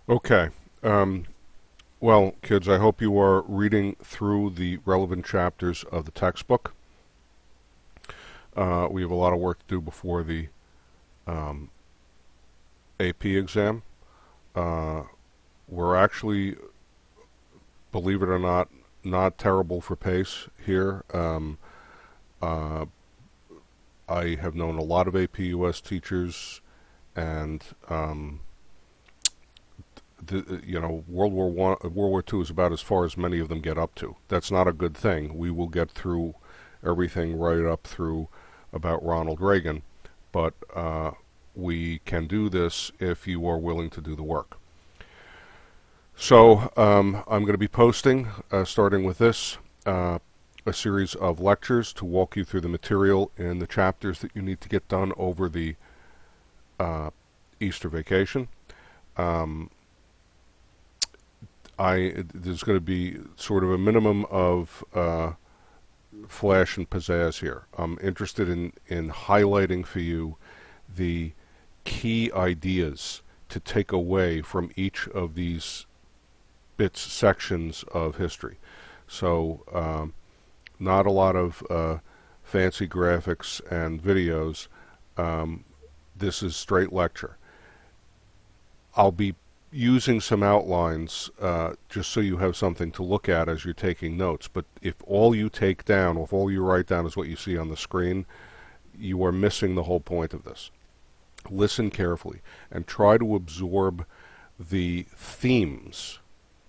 Okay. Um, well, kids, I hope you are reading through the relevant chapters of the textbook. We have a lot of work to do before the um, AP exam. Uh, we're actually, believe it or not, not terrible for pace here. Uh, I have known a lot of AP US teachers, and World War II is about as far as many of them get up to. That's not a good thing. We will get through everything right up through about Ronald Reagan, but we can do this if you are willing to do the work. So I'm going to be posting, starting with this, a series of lectures to walk you through the material in the chapters that you need to get done over the uh, Easter vacation. Um, there's going to be sort of a minimum of flash and pizzazz here. I'm interested in highlighting for you the key ideas to take away from each of these bits, sections of history. So, not a lot of fancy graphics and videos. Um, this is straight lecture. I'll be using some outlines just so you have something to look at as you're taking notes. But if all you take down, if all you write down is what you see on the screen, you are missing the whole point of this. Listen carefully and try to absorb the themes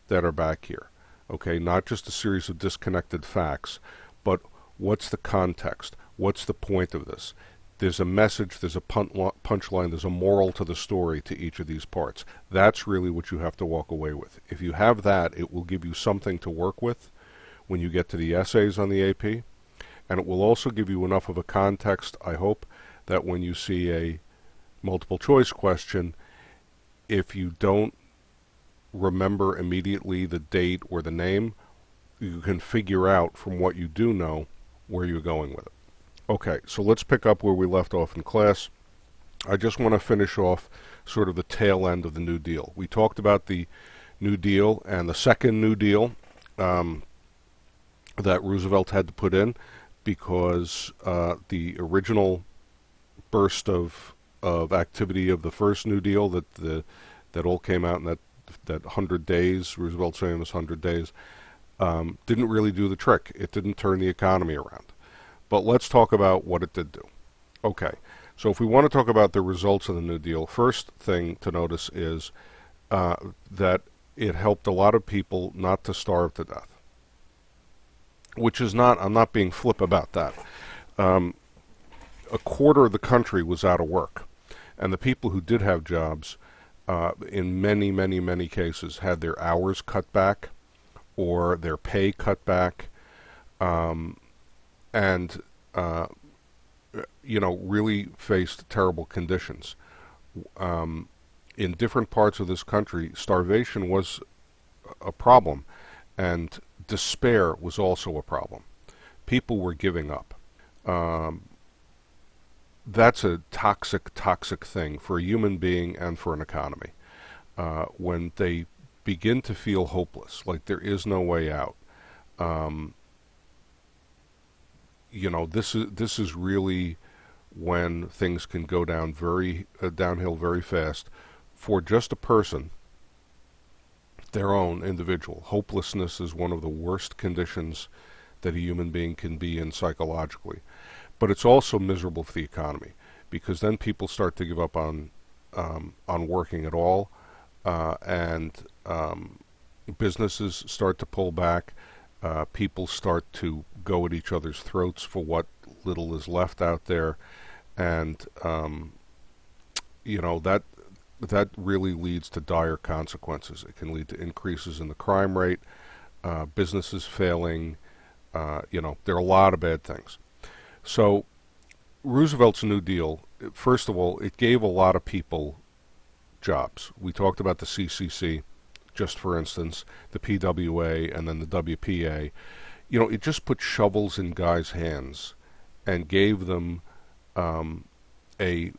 that are back here. Okay, not just a series of disconnected facts, but what's the context? What's the point of this? There's a message, there's a punchline, there's a moral to the story to each of these parts. That's really what you have to walk away with. If you have that, it will give you something to work with when you get to the essays on the AP, and it will also give you enough of a context, I hope, that when you see a multiple choice question, if you don't remember immediately the date or the name, you can figure out from what you do know where you're going with it. Okay, so let's pick up where we left off in class. I just want to finish off sort of the tail end of the New Deal. We talked about the New Deal and the second New Deal that Roosevelt had to put in because the original burst of activity of the first New Deal that all came out in that 100 days, Roosevelt's famous 100 days, didn't really do the trick. It didn't turn the economy around. But let's talk about what it did do. Okay, so if we want to talk about the results of the New Deal, first thing to notice is that it helped a lot of people not to starve to death. Which is not, I'm not being flip about that. A quarter of the country was out of work. And the people who did have jobs, in many, many, many cases, had their hours cut back or their pay cut back. And really faced terrible conditions. In different parts of this country, starvation was a problem, and despair was also a problem. People were giving up. That's a toxic thing for a human being and for an economy. When they begin to feel hopeless, like there is no way out, this is really when things can go downhill very fast for just a person, their own individual. Hopelessness is one of the worst conditions that a human being can be in psychologically, but it's also miserable for the economy because then people start to give up on working at all, and businesses start to pull back. People start to go at each other's throats for what little is left out there, and that really leads to dire consequences. It can lead to increases in the crime rate, businesses failing. There are a lot of bad things. So Roosevelt's New Deal, first of all, it gave a lot of people jobs. We talked about the CCC, just for instance, the PWA, and then the WPA. It just put shovels in guys' hands and gave them a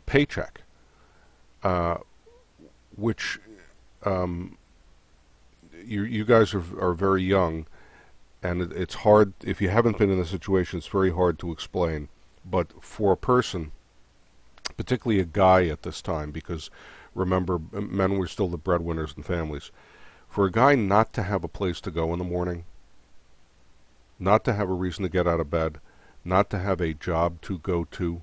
paycheck, which you guys are very young, and it's hard if you haven't been in the situation. It's very hard to explain. But for a person, particularly a guy at this time, because remember, men were still the breadwinners in families. For a guy not to have a place to go in the morning, not to have a reason to get out of bed, not to have a job to go to,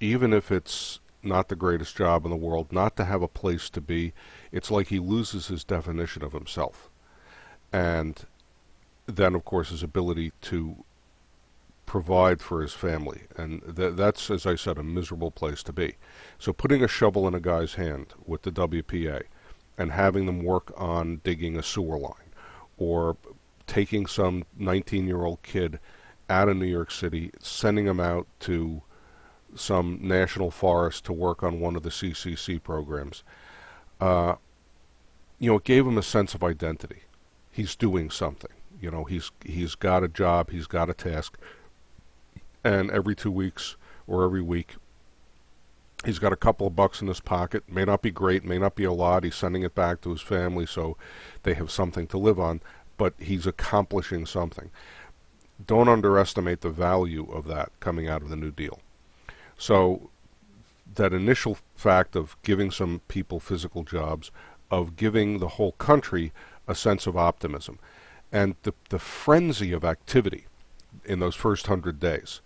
even if it's not the greatest job in the world, not to have a place to be, it's like he loses his definition of himself. And then, of course, his ability to provide for his family. And that's, as I said, a miserable place to be. So putting a shovel in a guy's hand with the WPA and having them work on digging a sewer line, or taking some 19-year-old kid out of New York City, sending him out to some national forest to work on one of the CCC programs, it gave him a sense of identity. He's doing something. He's got a job, he's got a task, and every 2 weeks or every week, he's got a couple of bucks in his pocket. May not be great, may not be a lot. He's sending it back to his family so they have something to live on, but he's accomplishing something. Don't underestimate the value of that coming out of the New Deal. So that initial fact of giving some people physical jobs, of giving the whole country a sense of optimism, and the frenzy of activity in those first 100 days,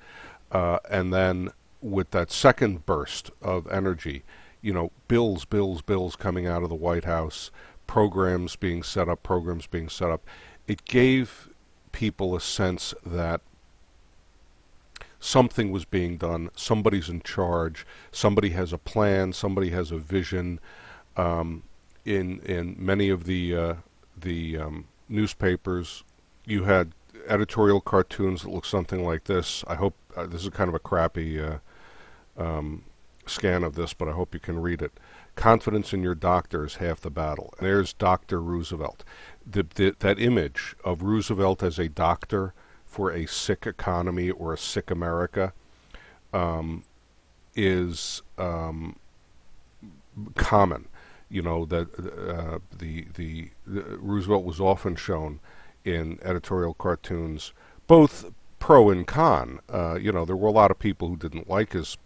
and then with that second burst of energy, bills coming out of the White House, programs being set up, it gave people a sense that something was being done, somebody's in charge, somebody has a plan, somebody has a vision. In many of the newspapers, you had editorial cartoons that looked something like this. I hope this is kind of a crappy scan of this, but I hope you can read it. Confidence in your doctor is half the battle. And there's Dr. Roosevelt. That image of Roosevelt as a doctor for a sick economy or a sick America is common. That the Roosevelt was often shown in editorial cartoons, both pro and con. There were a lot of people who didn't like his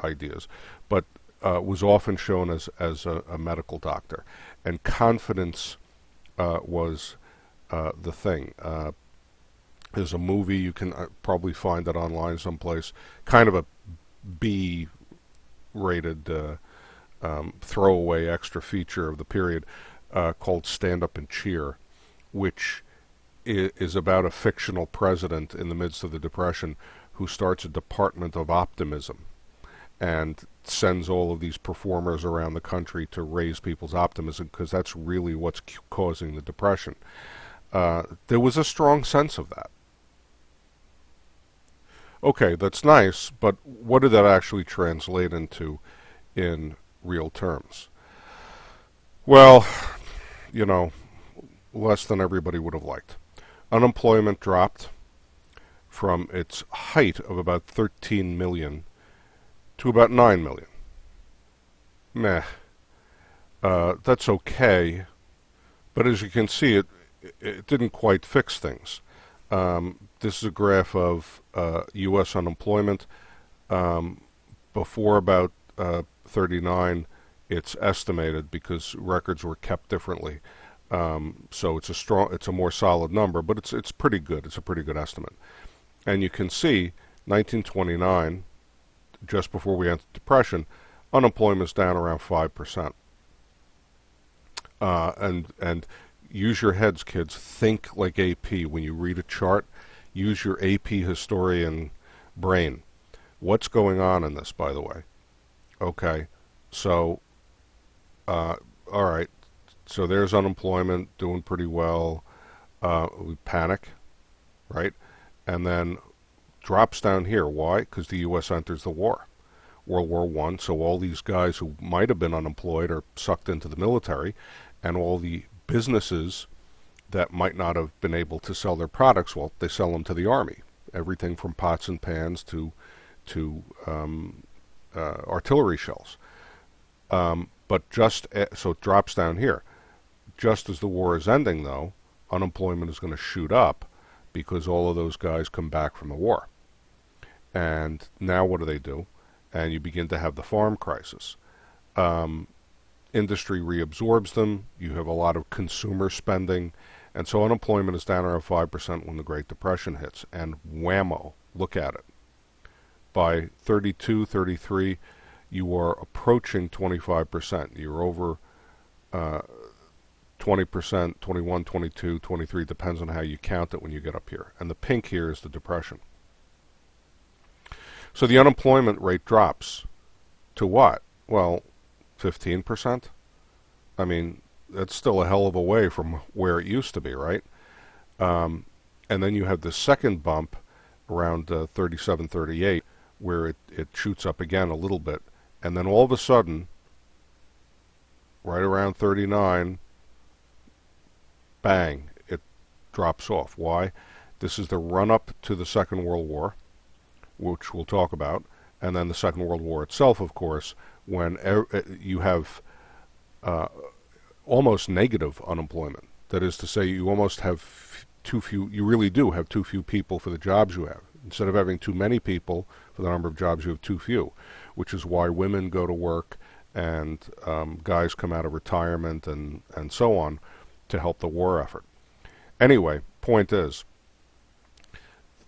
ideas, but was often shown as a medical doctor, and confidence was the thing. There's a movie, you can probably find it online someplace, kind of a B-rated throwaway extra feature of the period called Stand Up and Cheer, which is about a fictional president in the midst of the Depression who starts a department of optimism and sends all of these performers around the country to raise people's optimism, because that's really what's causing the Depression. There was a strong sense of that. Okay, that's nice, but what did that actually translate into in real terms? Well, less than everybody would have liked. Unemployment dropped from its height of about 13 million to about 9 million. Meh. That's okay, but as you can see, it didn't quite fix things. This is a graph of U.S. unemployment. Before about 39, it's estimated because records were kept differently. So it's a more solid number, but it's pretty good. It's a pretty good estimate. And you can see 1929, just before we entered Depression, unemployment's down around 5%. And use your heads, kids. Think like AP. When you read a chart, use your AP historian brain. What's going on in this, by the way? Okay, so, all right, so there's unemployment doing pretty well. We panic, right? And then drops down here. Why? Because the U.S. enters the war. World War I, so all these guys who might have been unemployed are sucked into the military, and all the businesses that might not have been able to sell their products, well, they sell them to the Army. Everything from pots and pans to artillery shells. But so it drops down here. Just as the war is ending, though, unemployment is going to shoot up because all of those guys come back from the war. And now what do? And you begin to have the farm crisis. Industry reabsorbs them. You have a lot of consumer spending. And so unemployment is down around 5% when the Great Depression hits. And whammo, look at it. By 32, 33, you are approaching 25%. You're over 20%, 21, 22, 23, depends on how you count it when you get up here. And the pink here is the Depression. So the unemployment rate drops to what? Well, 15%? I mean, that's still a hell of a way from where it used to be, right? And then you have the second bump around 37, 38, where it shoots up again a little bit. And then all of a sudden, right around 39, bang, it drops off. Why? This is the run-up to the Second World War, which we'll talk about, and then the Second World War itself, of course, when you have almost negative unemployment. That is to say, you almost have too few, you really do have too few people for the jobs you have. Instead of having too many people for the number of jobs, you have too few, which is why women go to work and guys come out of retirement and so on to help the war effort. Anyway, point is,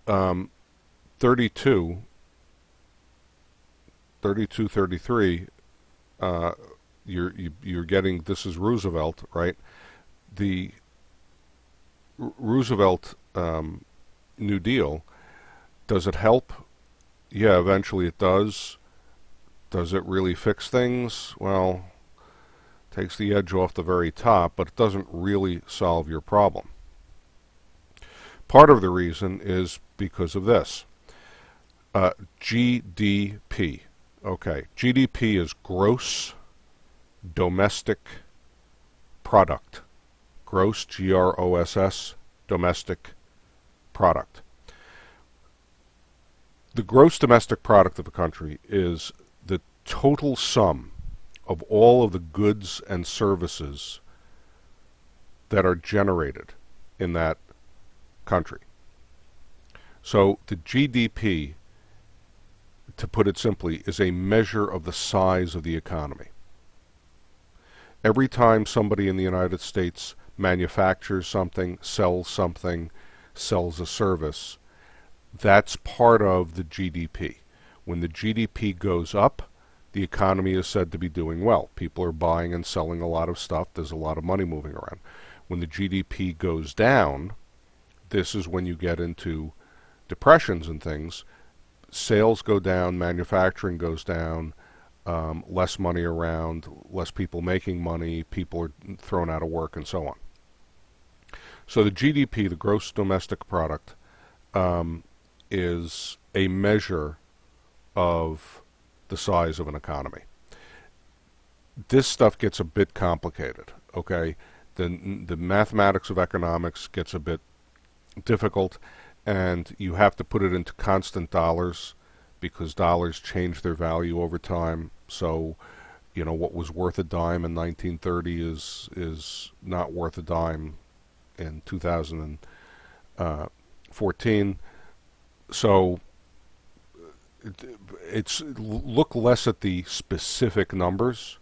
32, 33, you're getting, this is Roosevelt, right? The Roosevelt New Deal, does it help? Yeah, eventually it does. Does it really fix things? Well, takes the edge off the very top, but it doesn't really solve your problem. Part of the reason is because of this. GDP. Okay, GDP is gross domestic product. Gross, G-R-O-S-S, domestic product. The gross domestic product of a country is the total sum of all of the goods and services that are generated in that country. So the GDP, to put it simply, is a measure of the size of the economy. Every time somebody in the United States manufactures something, sells a service, that's part of the GDP. When the GDP goes up, the economy is said to be doing well. People are buying and selling a lot of stuff. There's a lot of money moving around. When the GDP goes down, this is when you get into depressions and things. Sales go down, manufacturing goes down, less money around, less people making money, people are thrown out of work, and so on. So the GDP, the gross domestic product, is a measure of the size of an economy. This stuff gets a bit complicated, okay? The mathematics of economics gets a bit difficult, and you have to put it into constant dollars because dollars change their value over time. So, you know, what was worth a dime in 1930 is not worth a dime in 2014. So it's look less at the specific numbers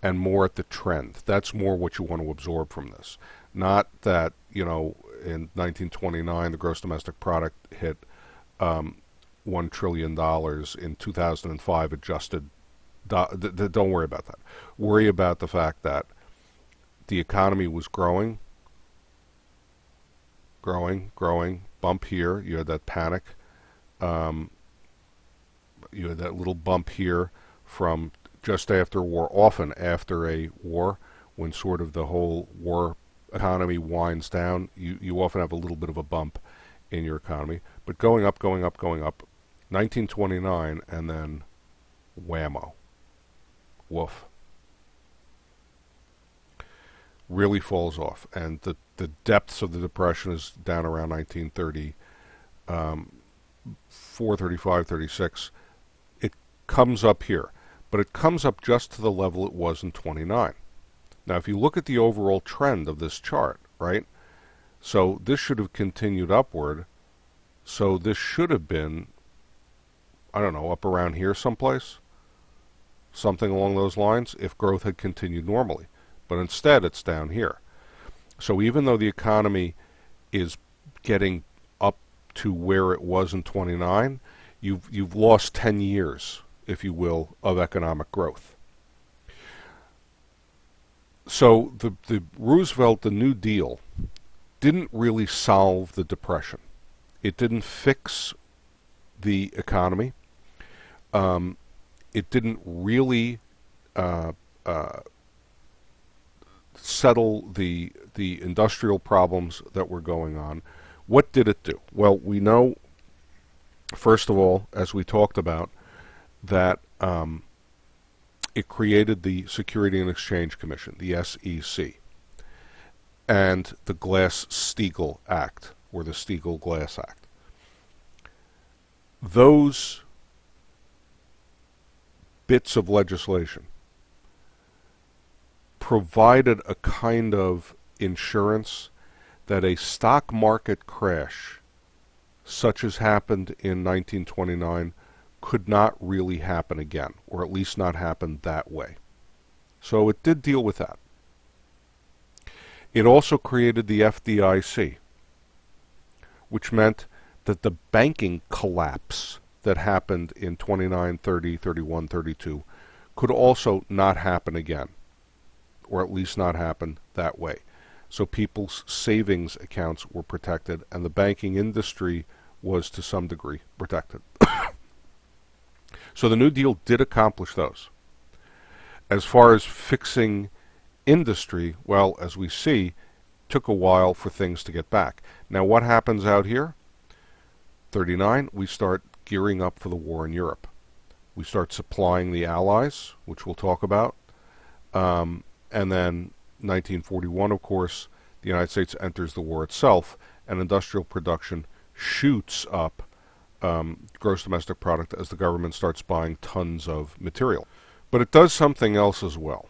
and more at the trend. That's more what you want to absorb from this. Not that, you know, in 1929 the gross domestic product hit $1 trillion. In 2005 adjusted. Don't worry about that. Worry about the fact that the economy was growing, bump here, you had that panic, you had that little bump here from just after war, often after a war, when sort of the whole war economy winds down, you often have a little bit of a bump in your economy, but going up, 1929, and then whammo, woof. Really falls off, and the depths of the depression is down around 1930, 35, 36. It comes up here, but it comes up just to the level it was in 29. Now, if you look at the overall trend of this chart, right, so this should have continued upward, so this should have been, I don't know, up around here someplace, something along those lines, if growth had continued normally. But instead, it's down here. So even though the economy is getting up to where it was in 29, you've lost 10 years, if you will, of economic growth. So the Roosevelt, the New Deal, didn't really solve the Depression. It didn't fix the economy. It didn't really settle the industrial problems that were going on. What did it do? Well, we know, first of all, as we talked about, that it created the Security and Exchange Commission, the SEC, and the Glass-Steagall Act, or the Steagall-Glass Act. Those bits of legislation provided a kind of insurance that a stock market crash, such as happened in 1929, could not really happen again, or at least not happen that way. So it did deal with that. It also created the FDIC, which meant that the banking collapse that happened in 29, 30, 31, 32 could also not happen again, or at least not happen that way. So people's savings accounts were protected, and the banking industry was to some degree protected. So the New Deal did accomplish those. As far as fixing industry, well, as we see, took a while for things to get back. Now what happens out here? 39, we start gearing up for the war in Europe. We start supplying the Allies, which we'll talk about. And then 1941, of course, the United States enters the war itself, and industrial production shoots up gross domestic product as the government starts buying tons of material. But it does something else as well.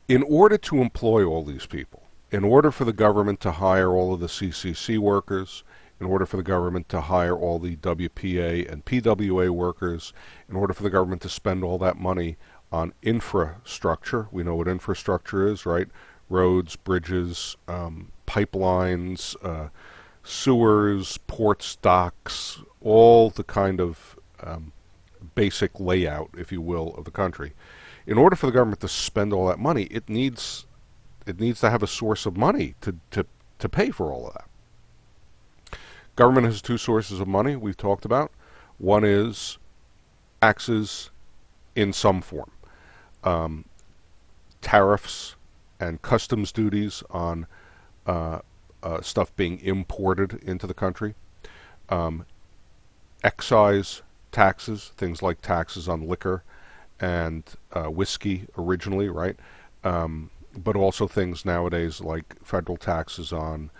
In order to employ all these people, in order for the government to hire all of the CCC workers, in order for the government to hire all the WPA and PWA workers, in order for the government to spend all that money on infrastructure, we know what infrastructure is, right? Roads, bridges, pipelines, sewers, ports, docks, all the kind of basic layout, if you will, of the country. In order for the government to spend all that money, it needs to have a source of money to pay for all of that. Government has two sources of money we've talked about. One is taxes in some form. Tariffs and customs duties on stuff being imported into the country. Excise taxes, things like taxes on liquor and whiskey originally, right? But also things nowadays like federal taxes on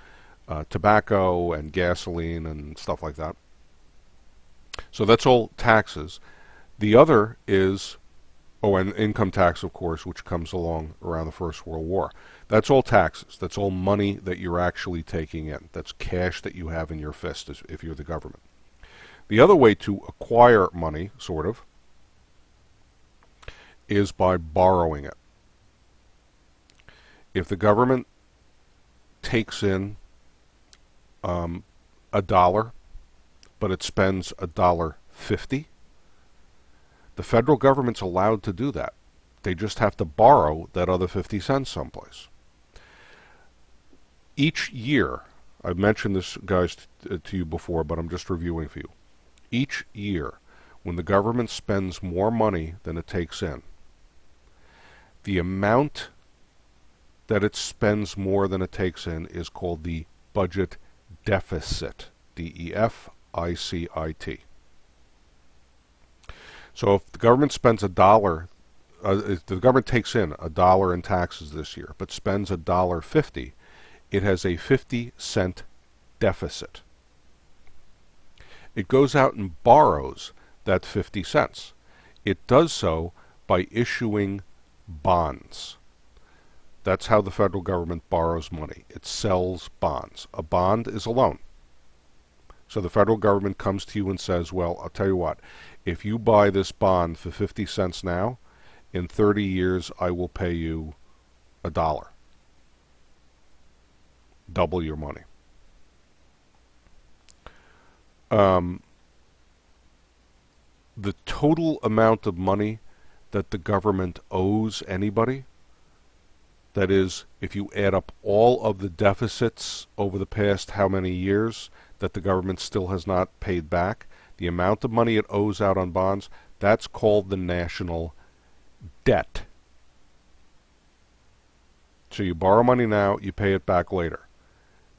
tobacco and gasoline and stuff like that. So that's all taxes. The other is, and income tax, of course, which comes along around the First World War. That's all taxes. That's all money that you're actually taking in. That's cash that you have in your fist if you're the government. The other way to acquire money, sort of, is by borrowing it. If the government takes in $1, but it spends $1.50, the federal government's allowed to do that. They just have to borrow that other 50 cents someplace. Each year, I've mentioned this, guys, to you before, but I'm just reviewing for you. Each year, when the government spends more money than it takes in, the amount that it spends more than it takes in is called the budget deficit, D-E-F-I-C-I-T. So if the government spends $1, if the government takes in $1 in taxes this year, but spends $1.50, it has a 50-cent deficit. It goes out and borrows that 50 cents. It does so by issuing bonds. That's how the federal government borrows money. It sells bonds. A bond is a loan. So the federal government comes to you and says, well, I'll tell you what, if you buy this bond for 50 cents now, in 30 years I will pay you $1. Double your money. The total amount of money that the government owes anybody, that is, if you add up all of the deficits over the past how many years that the government still has not paid back, the amount of money it owes out on bonds, that's called the national debt. So you borrow money now, you pay it back later.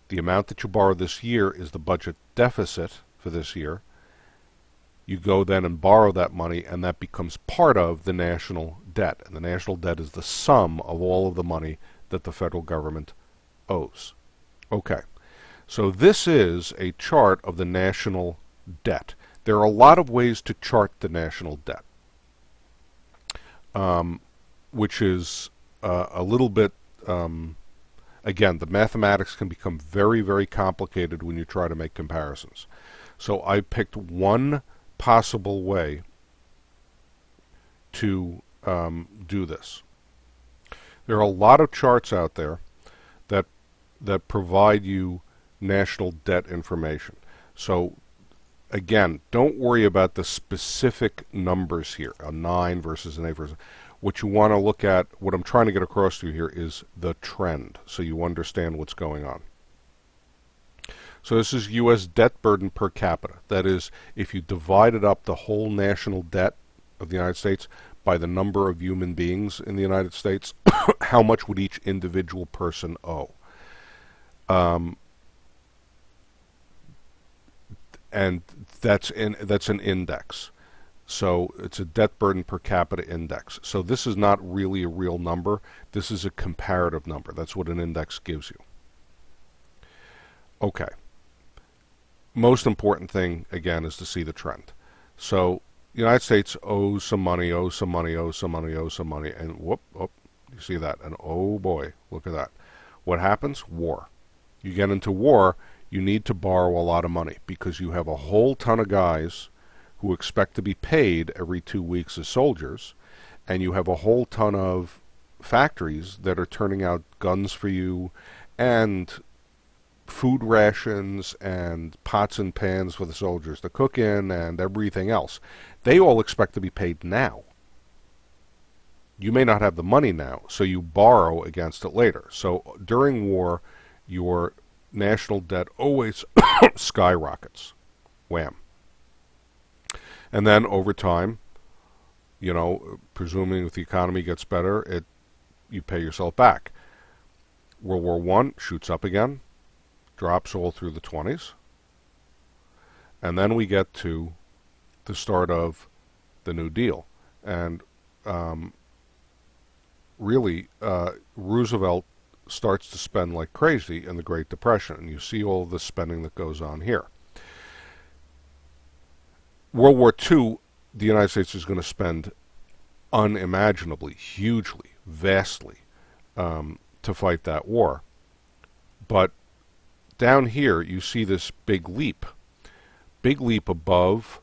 The amount that you borrow this year is the budget deficit for this year. You go then and borrow that money, and that becomes part of the national debt. And the national debt is the sum of all of the money that the federal government owes. Okay, so this is a chart of the national debt. There are a lot of ways to chart the national debt, which is a little bit, again, the mathematics can become very, very complicated when you try to make comparisons. So I picked one possible way to do this. There are a lot of charts out there that provide you national debt information. So again, don't worry about the specific numbers here, a 9 versus an 8 versus. What you want to look at, what I'm trying to get across to you here, is the trend, so you understand what's going on. So this is U.S. debt burden per capita. That is, if you divided up the whole national debt of the United States by the number of human beings in the United States, how much would each individual person owe? And that's an index. So it's a debt burden per capita index. So this is not really a real number. This is a comparative number. That's what an index gives you. Okay. Most important thing, again, is to see the trend. So the United States owes some money, owes some money, owes some money, owes some money, and whoop, you see that. And oh boy, look at that. What happens? War. You get into war, you need to borrow a lot of money because you have a whole ton of guys who expect to be paid every 2 weeks as soldiers, and you have a whole ton of factories that are turning out guns for you and food rations and pots and pans for the soldiers to cook in and everything else. They all expect to be paid now. You may not have the money now, so you borrow against it later. So during war, your national debt always skyrockets. Wham. And then over time, you know, presuming if the economy gets better, you pay yourself back. World War I shoots up again, drops all through the 20s, and then we get to the start of the New Deal. And really, Roosevelt starts to spend like crazy in the Great Depression, and you see all the spending that goes on here. World War II, the United States is going to spend unimaginably, hugely, vastly to fight that war. But down here, you see this big leap above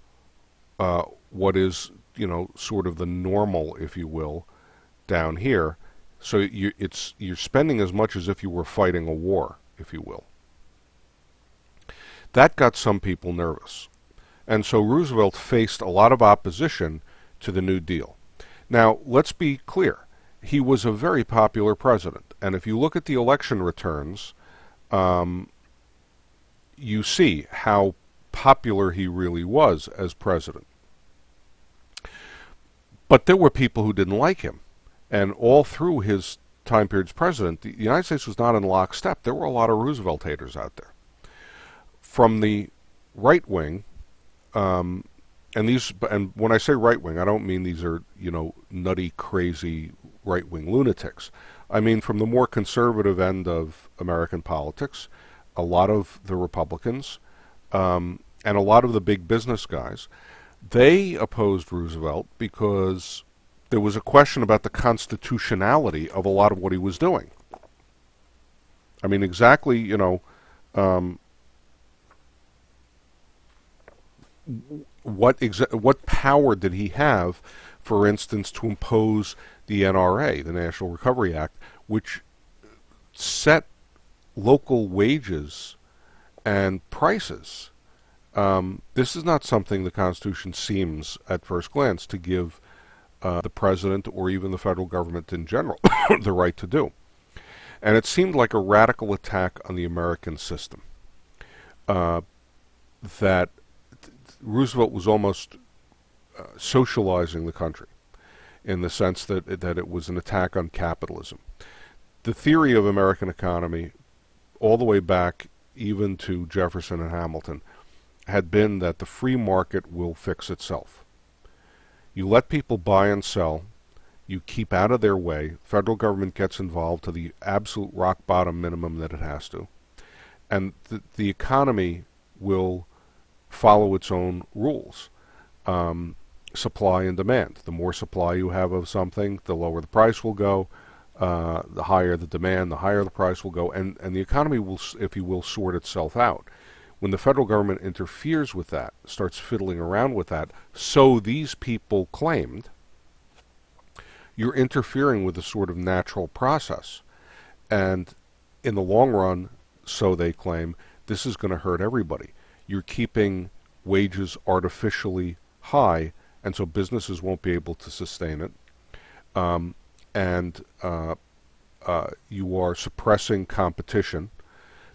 what is, you know, sort of the normal, if you will, down here. So you're spending as much as if you were fighting a war, if you will. That got some people nervous. And so Roosevelt faced a lot of opposition to the New Deal. Now, let's be clear. He was a very popular president. And if you look at the election returns, you see how popular he really was as president. But there were people who didn't like him. And all through his time period as president, the United States was not in lockstep. There were a lot of Roosevelt haters out there. From the right wing, and when I say right wing, I don't mean these are, you know, nutty, crazy right wing lunatics. I mean from the more conservative end of American politics, a lot of the Republicans, and a lot of the big business guys, They opposed Roosevelt because there was a question about the constitutionality of a lot of what he was doing. I mean, exactly, um, what power did he have, for instance, to impose the NRA, the National Recovery Act, which set local wages and prices. This is not something the Constitution seems, at first glance, to give the president or even the federal government in general the right to do. And it seemed like a radical attack on the American system. That Roosevelt was almost socializing the country in the sense that it was an attack on capitalism. The theory of American economy, all the way back even to Jefferson and Hamilton, had been that the free market will fix itself. You let people buy and sell, you keep out of their way, federal government gets involved to the absolute rock bottom minimum that it has to, and the economy will follow its own rules. Supply and demand. The more supply you have of something, the lower the price will go. The higher the demand, the higher the price will go, and the economy will, if you will, sort itself out. When the federal government interferes with that, starts fiddling around with that, so these people claimed, you're interfering with a sort of natural process. And in the long run, so they claim, this is going to hurt everybody. You're keeping wages artificially high, and so businesses won't be able to sustain it. And you are suppressing competition,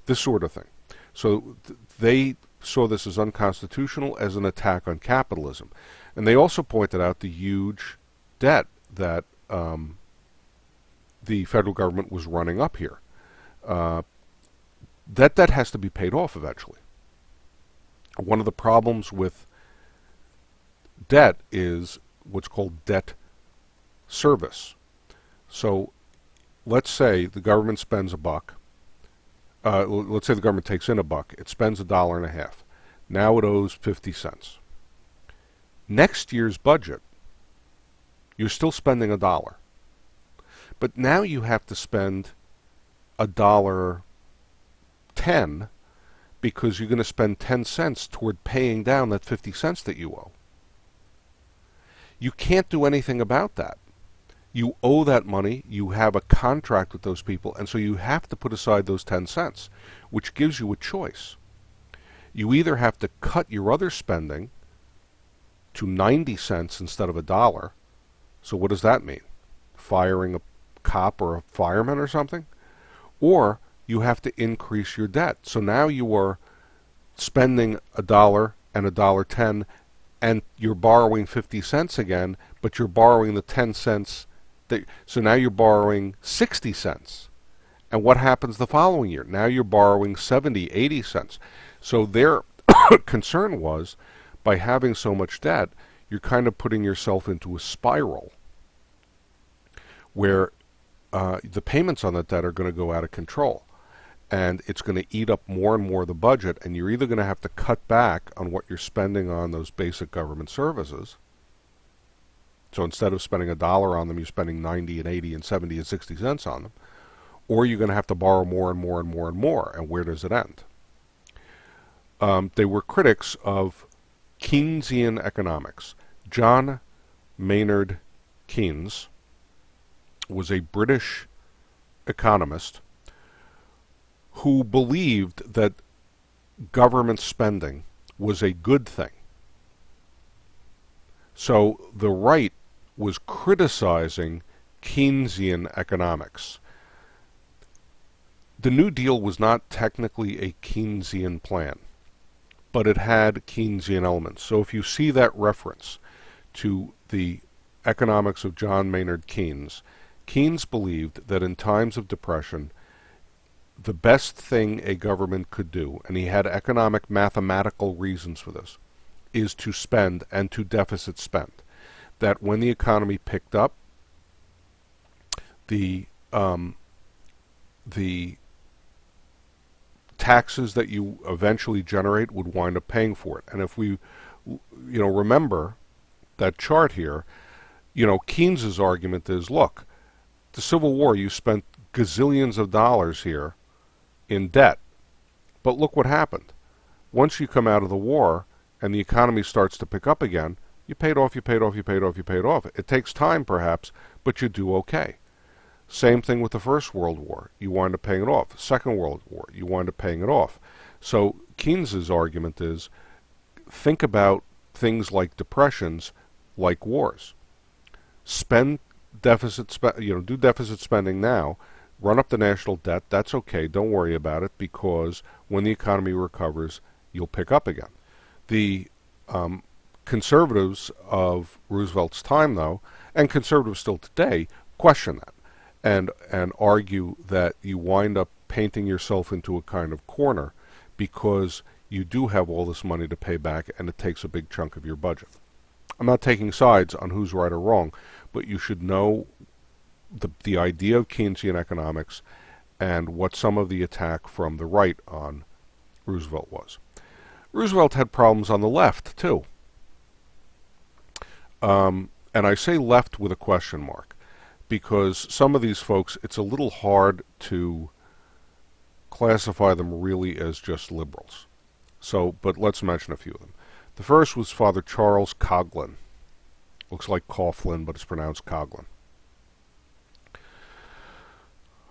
this sort of thing. So they saw this as unconstitutional, as an attack on capitalism. And they also pointed out the huge debt that the federal government was running up here. That debt has to be paid off eventually. One of the problems with debt is what's called debt service. So let's say the government spends $1. Let's say the government takes in $1. It spends $1.50. Now it owes 50 cents. Next year's budget, you're still spending $1. But now you have to spend $1.10 because you're going to spend 10 cents toward paying down that 50 cents that you owe. You can't do anything about that. You owe that money, you have a contract with those people, and so you have to put aside those 10 cents, which gives you a choice. You either have to cut your other spending to 90 cents instead of $1. So what does that mean? Firing a cop or a fireman or something? Or you have to increase your debt. So now you are spending $1 and $1.10, and you're borrowing 50 cents again, but you're borrowing the 10 cents. So now you're borrowing 60 cents. And what happens the following year? Now you're borrowing 70, 80 cents. So their concern was, by having so much debt, you're kind of putting yourself into a spiral where the payments on that debt are going to go out of control. And it's going to eat up more and more of the budget, and you're either going to have to cut back on what you're spending on those basic government services. So instead of spending $1 on them, you're spending 90 and 80 and 70 and 60 cents on them. Or you're going to have to borrow more and more and more and more. And where does it end? They were critics of Keynesian economics. John Maynard Keynes was a British economist who believed that government spending was a good thing. So the right was criticizing Keynesian economics. The New Deal was not technically a Keynesian plan, but it had Keynesian elements. So if you see that reference to the economics of John Maynard Keynes, Keynes believed that in times of depression, the best thing a government could do, and he had economic mathematical reasons for this, is to spend and to deficit spend. That when the economy picked up, the taxes that you eventually generate would wind up paying for it. And if we remember that chart here. Keynes's argument is, look, the Civil War, you spent gazillions of dollars here in debt, but look what happened. Once you come out of the war and the economy starts to pick up again, you paid off, you paid off, you paid off, you paid off. It takes time, perhaps, but you do okay. Same thing with the First World War. You wind up paying it off. Second World War, you wind up paying it off. So Keynes's argument is, think about things like depressions, like wars. Do deficit spending now. Run up the national debt. That's okay. Don't worry about it, because when the economy recovers, you'll pick up again. The conservatives of Roosevelt's time, though, and conservatives still today, question that and argue that you wind up painting yourself into a kind of corner because you do have all this money to pay back and it takes a big chunk of your budget. I'm not taking sides on who's right or wrong, but you should know the idea of Keynesian economics and what some of the attack from the right on Roosevelt was. Roosevelt had problems on the left, too. And I say left with a question mark, because some of these folks, it's a little hard to classify them really as just liberals. But let's mention a few of them. The first was Father Charles Coughlin. Looks like Coughlin, but it's pronounced Coughlin.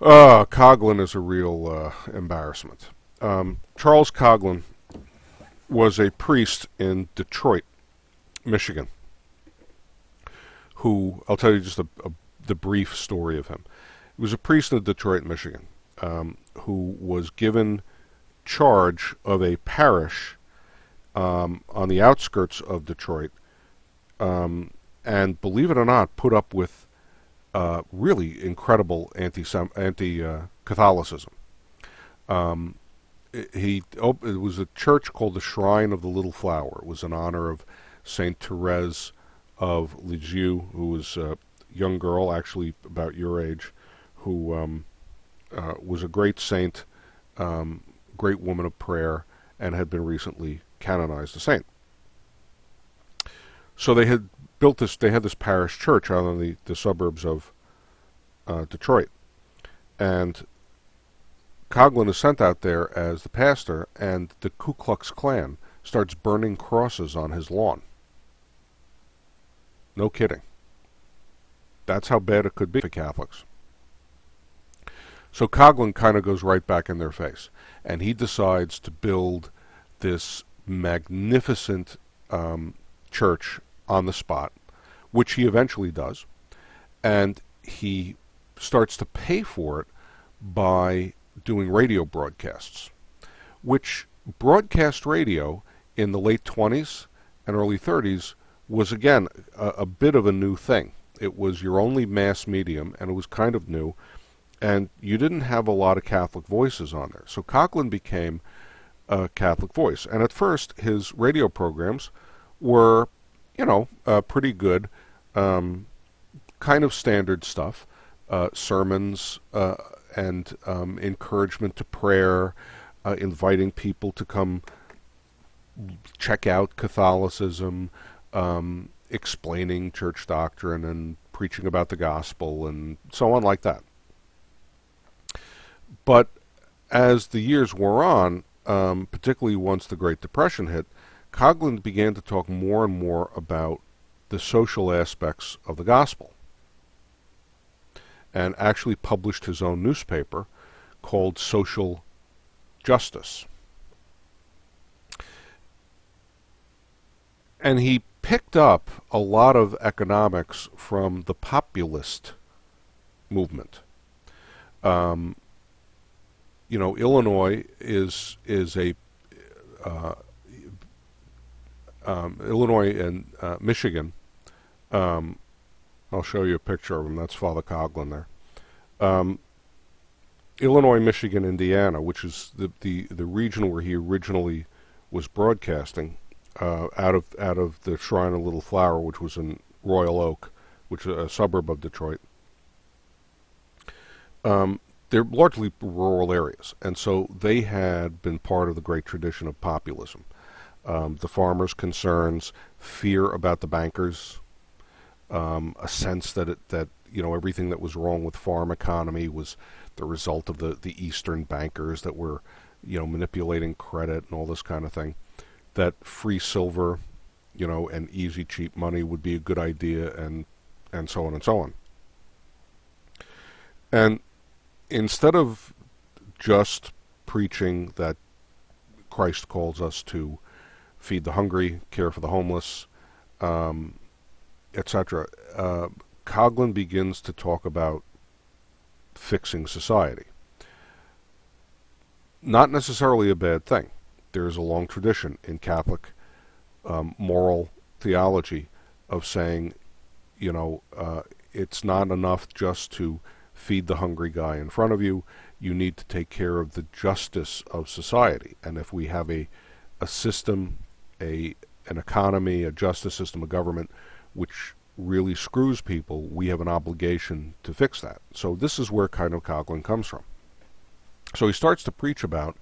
Coughlin is a real embarrassment. Charles Coughlin was a priest in Detroit, Michigan, who, I'll tell you just the brief story of him. He was a priest in Detroit, Michigan, who was given charge of a parish on the outskirts of Detroit, and believe it or not, put up with really incredible anti-Catholicism. It was a church called the Shrine of the Little Flower. It was in honor of Saint Therese of Lisieux, who was a young girl, actually about your age, who was a great saint, great woman of prayer, and had been recently canonized a saint. So they had built this. They had this parish church out in the suburbs of Detroit, and Coughlin is sent out there as the pastor, and the Ku Klux Klan starts burning crosses on his lawn. No kidding. That's how bad it could be for Catholics. So Coughlin kind of goes right back in their face, and he decides to build this magnificent church on the spot, which he eventually does, and he starts to pay for it by doing radio broadcasts, which broadcast radio in the late 20s and early 30s was, again, a bit of a new thing. It was your only mass medium, and it was kind of new, and you didn't have a lot of Catholic voices on there. So Coughlin became a Catholic voice, and at first his radio programs were, pretty good, kind of standard stuff, sermons and encouragement to prayer, inviting people to come check out Catholicism, explaining church doctrine and preaching about the gospel and so on like that. But as the years wore on, particularly once the Great Depression hit, Coughlin began to talk more and more about the social aspects of the gospel, and actually published his own newspaper called Social Justice. And he picked up a lot of economics from the populist movement. Illinois is a Illinois and Michigan. I'll show you a picture of him. That's Father Coughlin there. Illinois, Michigan, Indiana, which is the region where he originally was broadcasting, out of the Shrine of Little Flower, which was in Royal Oak, which is a suburb of Detroit. They're largely rural areas, and so they had been part of the great tradition of populism. the farmers' concerns, fear about the bankers, a sense that everything that was wrong with farm economy was the result of the Eastern bankers that were manipulating credit and all this kind of thing. That free silver, and easy cheap money would be a good idea, and so on and so on. And instead of just preaching that Christ calls us to feed the hungry, care for the homeless, etc., Coughlin begins to talk about fixing society. Not necessarily a bad thing. There's a long tradition in Catholic moral theology of saying, it's not enough just to feed the hungry guy in front of you. You need to take care of the justice of society. And if we have a system, an economy, a justice system, a government, which really screws people, we have an obligation to fix that. So this is where kind of Coughlin comes from. So he starts to preach about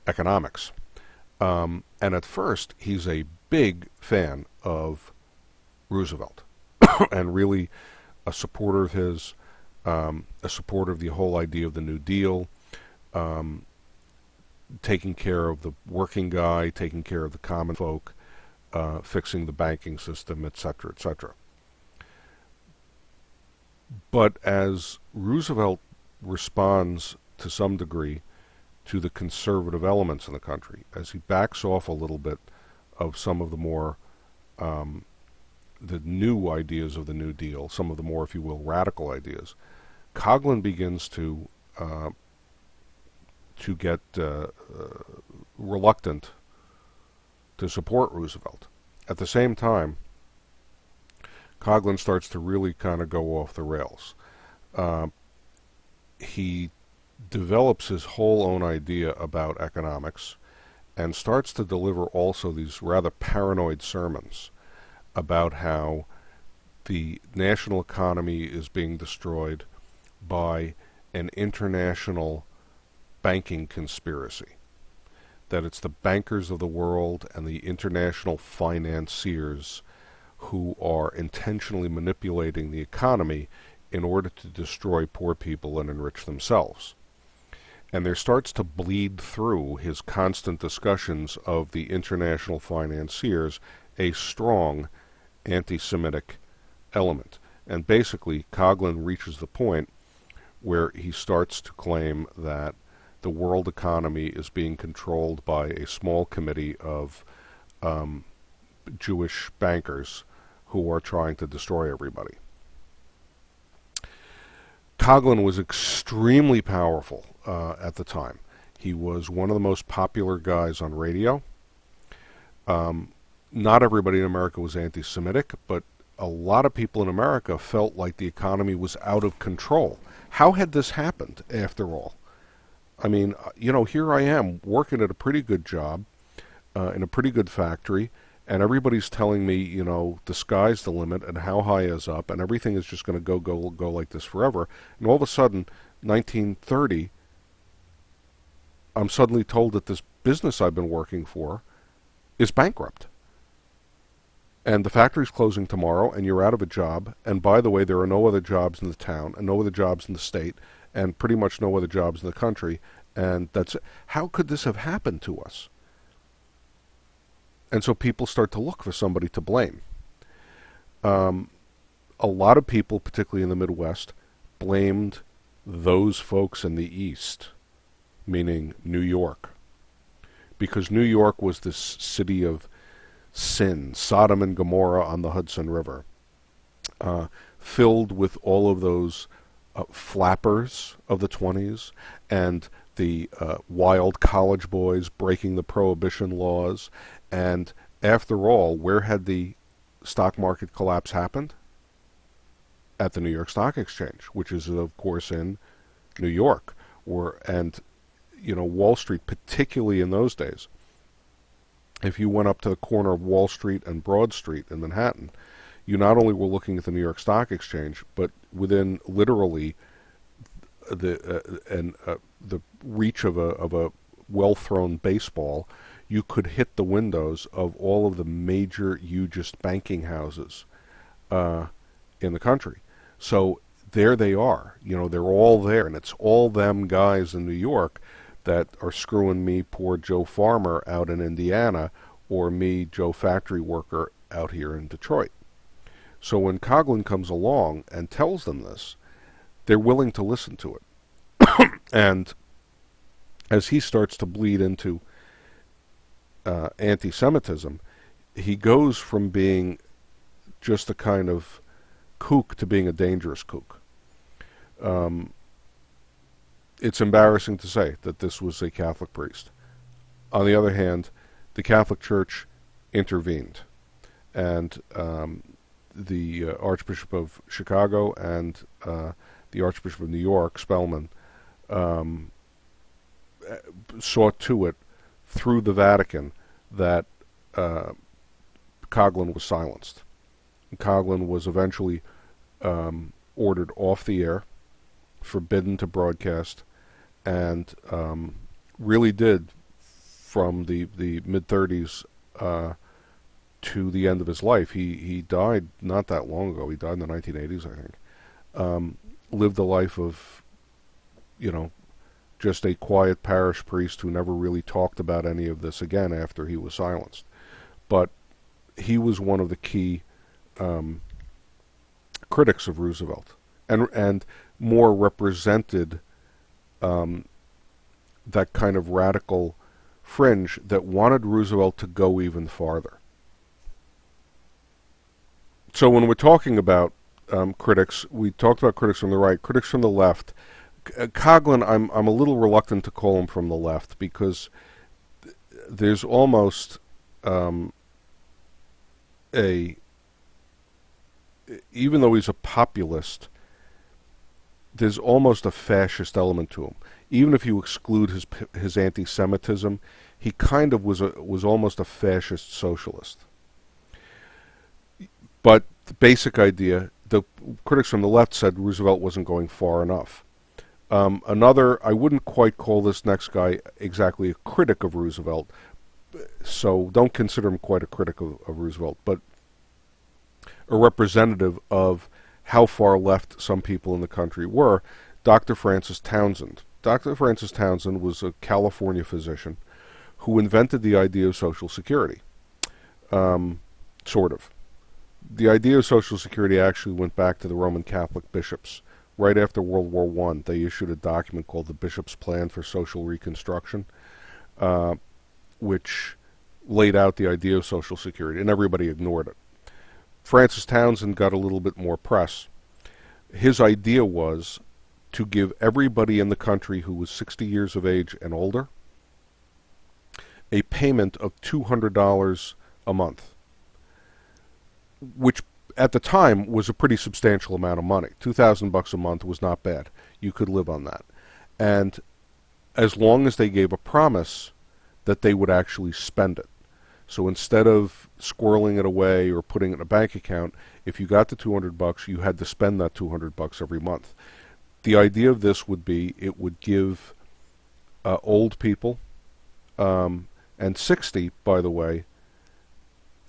economics. And at first, he's a big fan of Roosevelt and really a supporter of his, a supporter of the whole idea of the New Deal, taking care of the working guy, taking care of the common folk, fixing the banking system, etc., etc. But as Roosevelt responds to some degree to the conservative elements in the country, as he backs off a little bit of some of the more the new ideas of the New Deal, some of the more, if you will, radical ideas, Coughlin begins to get reluctant to support Roosevelt. At the same time, Coughlin starts to really kind of go off the rails. He develops his whole own idea about economics and starts to deliver also these rather paranoid sermons about how the national economy is being destroyed by an international banking conspiracy, that it's the bankers of the world and the international financiers who are intentionally manipulating the economy in order to destroy poor people and enrich themselves. And there starts to bleed through his constant discussions of the international financiers a strong anti-Semitic element. And basically, Coughlin reaches the point where he starts to claim that the world economy is being controlled by a small committee of Jewish bankers who are trying to destroy everybody. Coughlin was extremely powerful at the time. He was one of the most popular guys on radio. Not everybody in America was anti-Semitic, but a lot of people in America felt like the economy was out of control. How had this happened, after all? I mean, here I am working at a pretty good job in a pretty good factory, and everybody's telling me, the sky's the limit and how high is up, and everything is just going to go like this forever. And all of a sudden, 1930, I'm suddenly told that this business I've been working for is bankrupt. And the factory's closing tomorrow, and you're out of a job. And by the way, there are no other jobs in the town, and no other jobs in the state, and pretty much no other jobs in the country. And that's it. How could this have happened to us? And so people start to look for somebody to blame. A lot of people, particularly in the Midwest, blamed those folks in the East, meaning New York. Because New York was this city of sin, Sodom and Gomorrah on the Hudson River, filled with all of those flappers of the 20s and the wild college boys breaking the prohibition laws. And after all, where had the stock market collapse happened? At the New York Stock Exchange, which is, of course, in New York. Wall Street, particularly in those days. If you went up to the corner of Wall Street and Broad Street in Manhattan, you not only were looking at the New York Stock Exchange, but within literally the reach of a well-thrown baseball, you could hit the windows of all of the major hugest banking houses in the country. So there they are. They're all there, and it's all them guys in New York that are screwing me, poor Joe Farmer, out in Indiana, or me, Joe factory worker, out here in Detroit. So when Coughlin comes along and tells them this, they're willing to listen to it. And as he starts to bleed into anti-Semitism, he goes from being just a kind of kook to being a dangerous kook. It's embarrassing to say that this was a Catholic priest. On the other hand, the Catholic Church intervened, and the Archbishop of Chicago and the Archbishop of New York, Spellman, saw to it through the Vatican that Coughlin was silenced. Coughlin was eventually ordered off the air, forbidden to broadcast, and really did, from the mid-30s to the end of his life. He died not that long ago. He died in the 1980s, I think. Lived a life of, just a quiet parish priest who never really talked about any of this again after he was silenced. But he was one of the key critics of Roosevelt, and more represented that kind of radical fringe that wanted Roosevelt to go even farther. So when we're talking about critics, we talked about critics from the right, critics from the left. Coughlin, I'm a little reluctant to call him from the left, because there's almost even though he's a populist, there's almost a fascist element to him. Even if you exclude his anti-Semitism, he kind of was almost a fascist socialist. But the basic idea, the critics from the left said Roosevelt wasn't going far enough. Another, I wouldn't quite call this next guy exactly a critic of Roosevelt, so don't consider him quite a critic of Roosevelt, but a representative of how far left some people in the country were, Dr. Francis Townsend. Dr. Francis Townsend was a California physician who invented the idea of Social Security. Sort of. The idea of Social Security actually went back to the Roman Catholic bishops. Right after World War I, they issued a document called the Bishop's Plan for Social Reconstruction, which laid out the idea of Social Security, and everybody ignored it. Francis Townsend got a little bit more press. His idea was to give everybody in the country who was 60 years of age and older a payment of $200 a month, which at the time was a pretty substantial amount of money. $2,000 a month was not bad. You could live on that. And as long as they gave a promise that they would actually spend it. So instead of squirreling it away or putting it in a bank account, if you got the $200, you had to spend that $200 every month. The idea of this would be it would give old people, and 60, by the way,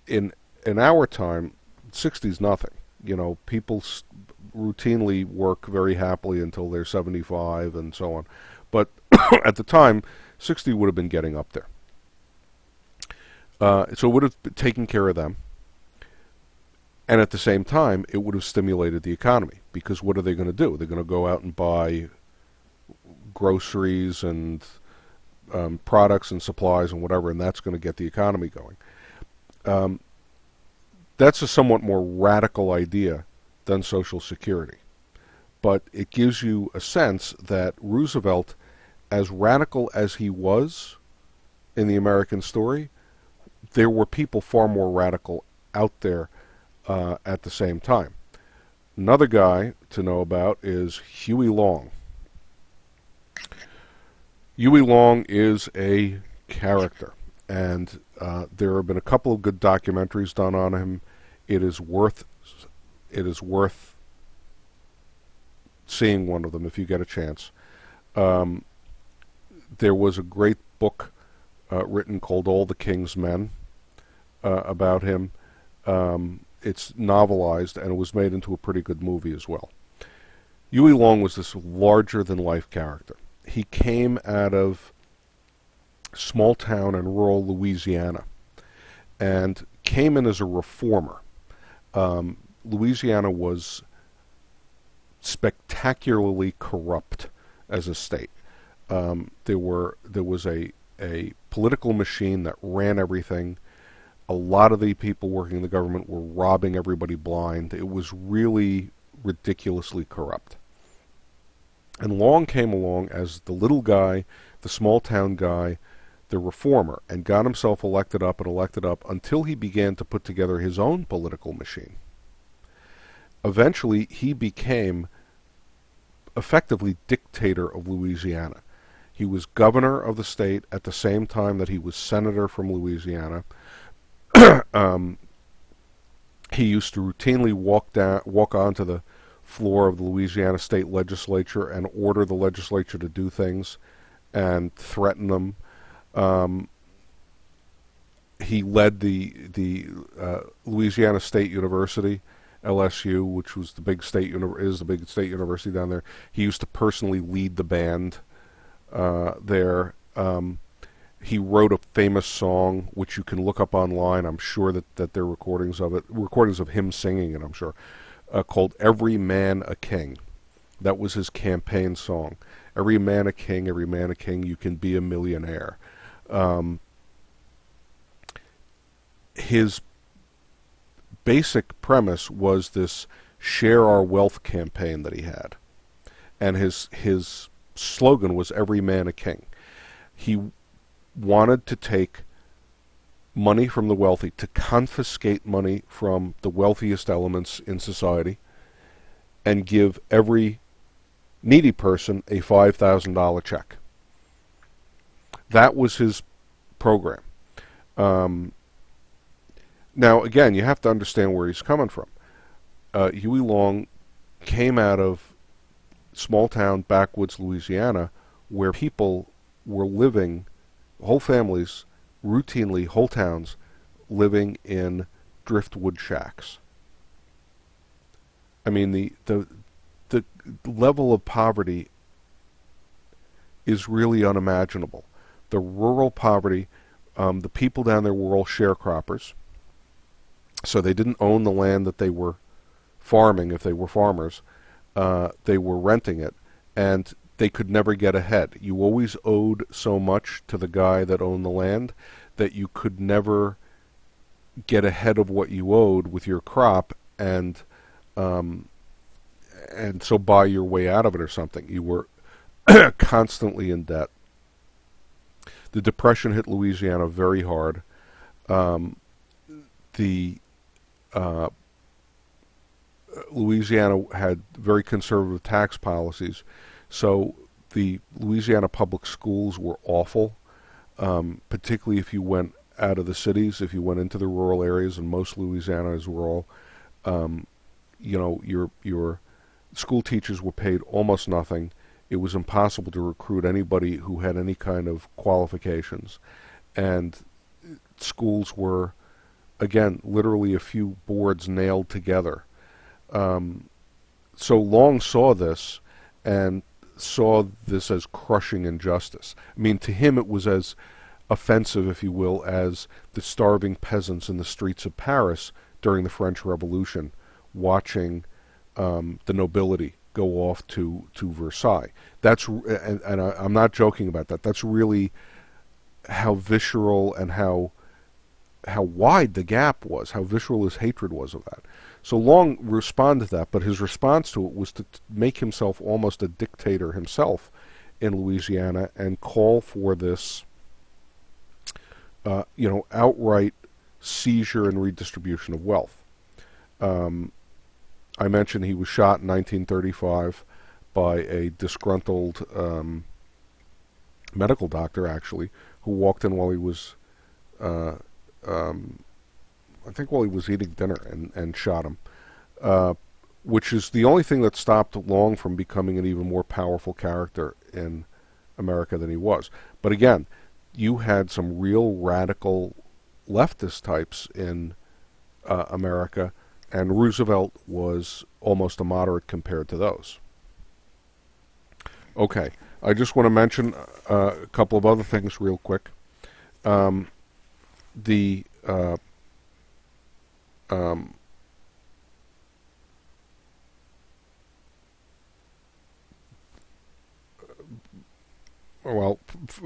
in our time, 60 is nothing. People routinely work very happily until they're 75 and so on. But at the time, 60 would have been getting up there. So it would have taken care of them. And at the same time, it would have stimulated the economy. Because what are they going to do? They're going to go out and buy groceries and products and supplies and whatever, and that's going to get the economy going. That's a somewhat more radical idea than Social Security. But it gives you a sense that Roosevelt, as radical as he was in the American story, there were people far more radical out there at the same time. Another guy to know about is Huey Long. Huey Long is a character, and there have been a couple of good documentaries done on him. It is worth seeing one of them if you get a chance. There was a great book written called All the King's Men about him. It's novelized, and it was made into a pretty good movie as well. Huey Long was this larger-than-life character. He came out of small town in rural Louisiana and came in as a reformer. Louisiana was spectacularly corrupt as a state. There was a political machine that ran everything. A lot of the people working in the government were robbing everybody blind. It was really ridiculously corrupt. And Long came along as the little guy, the small town guy, the reformer, and got himself elected up until he began to put together his own political machine. Eventually, he became effectively dictator of Louisiana. He was governor of the state at the same time that he was senator from Louisiana. He used to routinely walk onto the floor of the Louisiana state legislature and order the legislature to do things and threaten them. He led the Louisiana State University, LSU, which was the big state is the big state university down there. He used to personally lead the band there. He wrote a famous song, which you can look up online. I'm sure that there are recordings of it, recordings of him singing it, I'm sure, called Every Man a King. That was his campaign song. Every man a king, you can be a millionaire. His basic premise was this share our wealth campaign that he had. And his slogan was Every Man a King. He wanted to take money from the wealthy, to confiscate money from the wealthiest elements in society, and give every needy person a $5,000 check. That was his program. Now, again, you have to understand where he's coming from. Huey Long came out of small-town backwoods Louisiana, where people were living, whole families, routinely, whole towns, living in driftwood shacks. I mean, the level of poverty is really unimaginable. The rural poverty, the people down there were all sharecroppers, so they didn't own the land that they were farming if they were farmers. They were renting it, and they could never get ahead. You always owed so much to the guy that owned the land that you could never get ahead of what you owed with your crop and so buy your way out of it or something. You were constantly in debt. The Depression hit Louisiana very hard. Louisiana had very conservative tax policies, so the Louisiana public schools were awful, particularly if you went out of the cities, if you went into the rural areas, and most Louisiana is rural. Your school teachers were paid almost nothing. It was impossible to recruit anybody who had any kind of qualifications, and schools were, again, literally a few boards nailed together. So Long saw this and saw this as crushing injustice. I mean, to him it was as offensive, if you will, as the starving peasants in the streets of Paris during the French Revolution watching the nobility go off to Versailles. And I'm not joking about that. That's really how visceral and how wide the gap was, how visceral his hatred was of that. So Long responded to that, but his response to it was to make himself almost a dictator himself in Louisiana and call for this, outright seizure and redistribution of wealth. I mentioned he was shot in 1935 by a disgruntled medical doctor, actually, who walked in while he was while he was eating dinner and shot him, which is the only thing that stopped Long from becoming an even more powerful character in America than he was. But again, you had some real radical leftist types in America, and Roosevelt was almost a moderate compared to those. Okay, I just want to mention a couple of other things real quick. The well,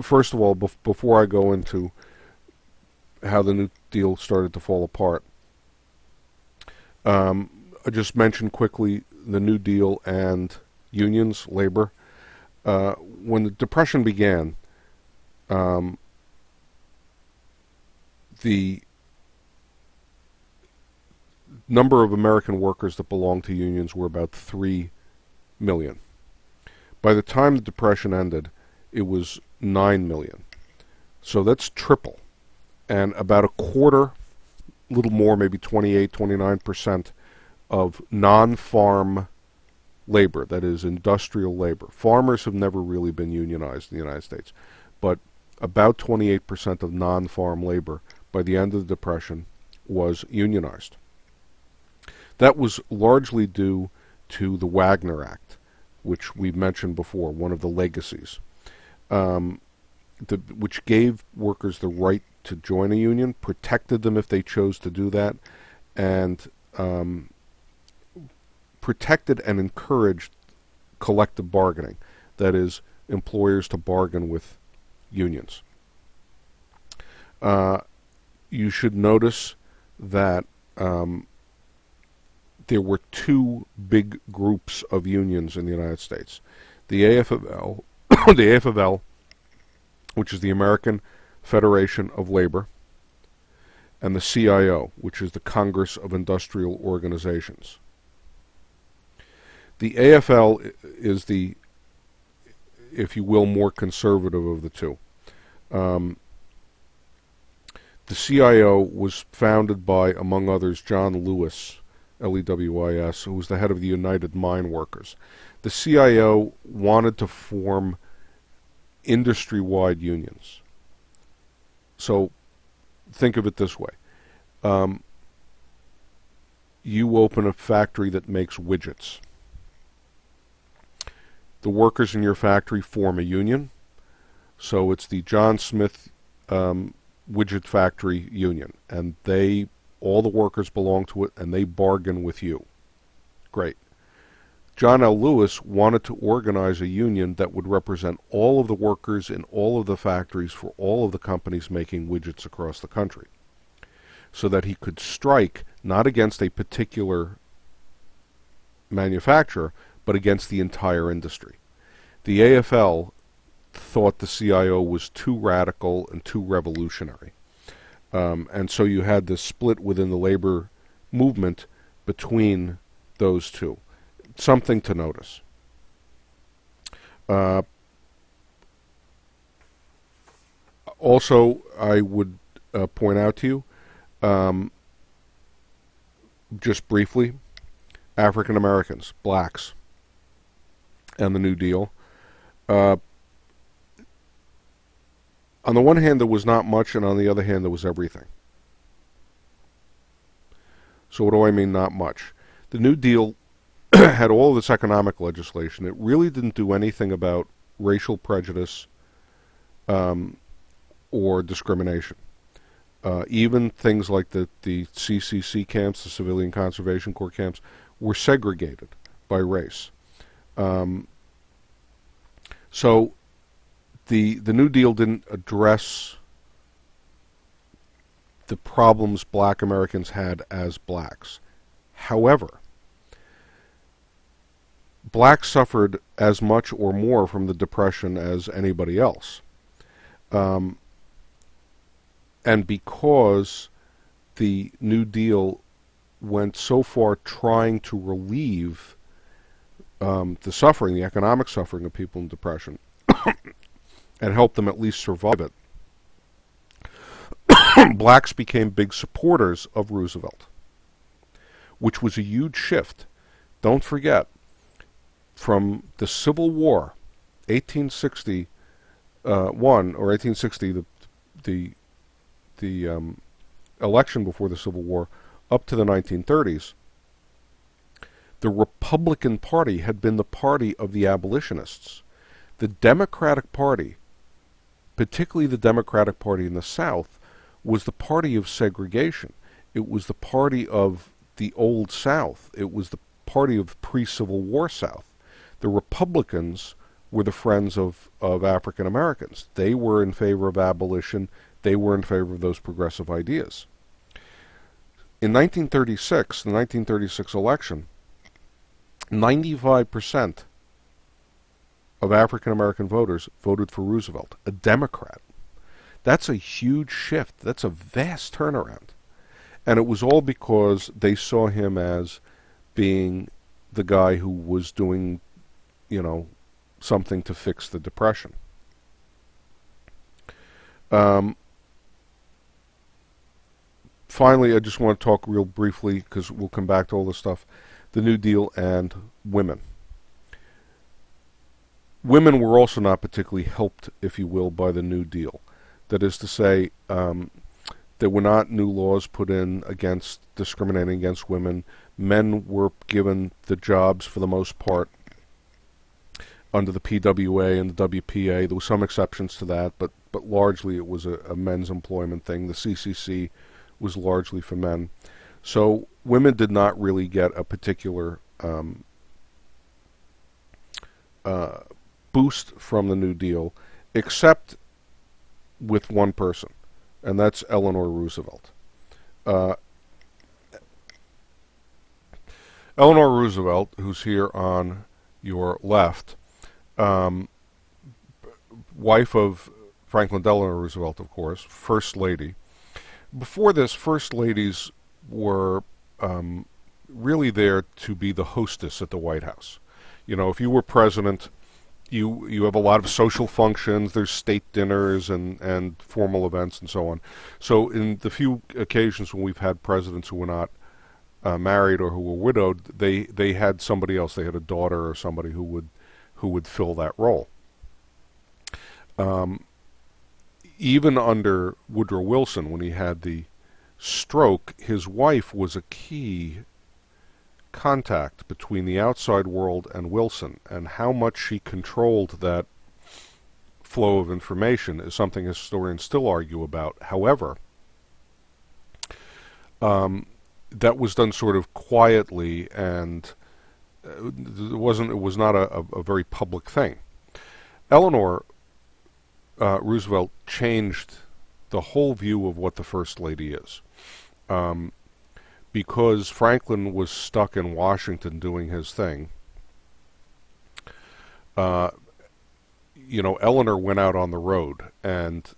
first of all, before I go into how the New Deal started to fall apart, I just mentioned quickly the New Deal and unions, labor. When the Depression began, the number of American workers that belonged to unions were about 3 million. By the time the Depression ended, it was 9 million. So that's triple. And about a quarter, a little more, maybe 28, 29% of non-farm labor, that is industrial labor. Farmers have never really been unionized in the United States, but about 28% of non-farm labor by the end of the Depression was unionized. That was largely due to the Wagner Act, which we mentioned before, one of the legacies, which gave workers the right to join a union, protected them if they chose to do that, and protected and encouraged collective bargaining, that is, employers to bargain with unions. You should notice that there were two big groups of unions in the United States. The AFL, the AFL, which is the American Federation of Labor, and the CIO, which is the Congress of Industrial Organizations. The AFL is the, if you will, more conservative of the two. The CIO was founded by, among others, John Lewis, Lewis, who was the head of the United Mine Workers. The CIO wanted to form industry-wide unions. So think of it this way. You open a factory that makes widgets. The workers in your factory form a union. So it's the John Smith Widget Factory Union. And all the workers belong to it, and they bargain with you. Great. John L. Lewis wanted to organize a union that would represent all of the workers in all of the factories for all of the companies making widgets across the country, so that he could strike not against a particular manufacturer, but against the entire industry. The AFL thought the CIO was too radical and too revolutionary. And so you had this split within the labor movement between those two. Something to notice. Also, I would point out to you, just briefly, African Americans, blacks, and the New Deal. On the one hand, there was not much, and on the other hand, there was everything. So what do I mean, not much? The New Deal had all this economic legislation. It really didn't do anything about racial prejudice or discrimination. Even things like the CCC camps, the Civilian Conservation Corps camps, were segregated by race. So the New Deal didn't address the problems black Americans had as blacks. However, blacks suffered as much or more from the Depression as anybody else. And because the New Deal went so far trying to relieve the suffering, the economic suffering of people in Depression, and help them at least survive it, blacks became big supporters of Roosevelt, which was a huge shift. Don't forget, from the Civil War, 1861 or 1860, the the election before the Civil War up to the 1930s, the Republican Party had been the party of the abolitionists. The Democratic Party, particularly the Democratic Party in the South, was the party of segregation. It was the party of the Old South. It was the party of pre-Civil War South. The Republicans were the friends of African Americans. They were in favor of abolition. They were in favor of those progressive ideas. In 1936, the 1936 election, 95% of African American voters voted for Roosevelt, a Democrat. That's a huge shift. That's a vast turnaround. And it was all because they saw him as being the guy who was doing, something to fix the Depression. Finally, I just want to talk real briefly, because we'll come back to all this stuff, the New Deal and women. Women were also not particularly helped, if you will, by the New Deal. That is to say, there were not new laws put in against discriminating against women. Men were given the jobs for the most part under the PWA and the WPA. There were some exceptions to that, but largely it was a men's employment thing. The CCC was largely for men. So women did not really get a particular boost from the New Deal, except with one person, and that's Eleanor Roosevelt. Eleanor Roosevelt, who's here on your left, wife of Franklin Delano Roosevelt, of course, First Lady. Before this, First Ladies were really there to be the hostess at the White House. If you were president, you have a lot of social functions. There's state dinners and formal events and so on. So in the few occasions when we've had presidents who were not married or who were widowed, they had somebody else. They had a daughter or somebody who would fill that role. Even under Woodrow Wilson, when he had the stroke, his wife was a key contact between the outside world and Wilson, and how much she controlled that flow of information is something historians still argue about. However, that was done sort of quietly, and it was not a very public thing. Eleanor Roosevelt changed the whole view of what the First Lady is. Because Franklin was stuck in Washington doing his thing, Eleanor went out on the road and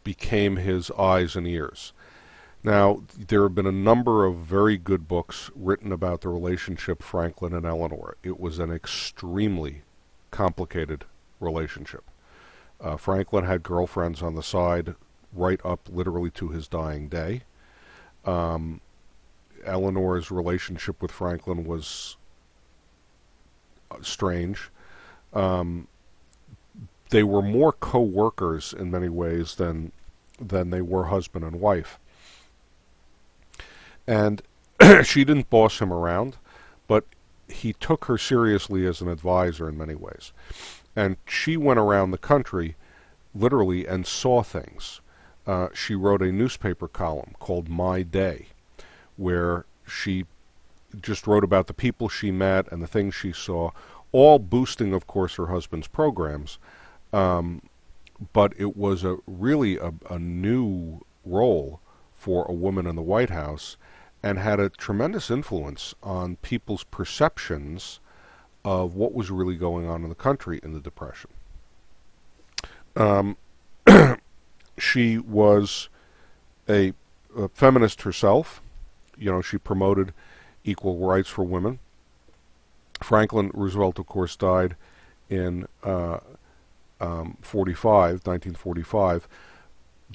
became his eyes and ears. Now, there have been a number of very good books written about the relationship Franklin and Eleanor. It was an extremely complicated relationship. Franklin had girlfriends on the side right up literally to his dying day. Eleanor's relationship with Franklin was strange. They were more co-workers in many ways than they were husband and wife. And she didn't boss him around, but he took her seriously as an advisor in many ways. And she went around the country, literally, and saw things. She wrote a newspaper column called My Day, where she just wrote about the people she met and the things she saw, all boosting, of course, her husband's programs. But it was really a new role for a woman in the White House, and had a tremendous influence on people's perceptions of what was really going on in the country in the Depression. She was a feminist herself. She promoted equal rights for women. Franklin Roosevelt, of course, died in 1945,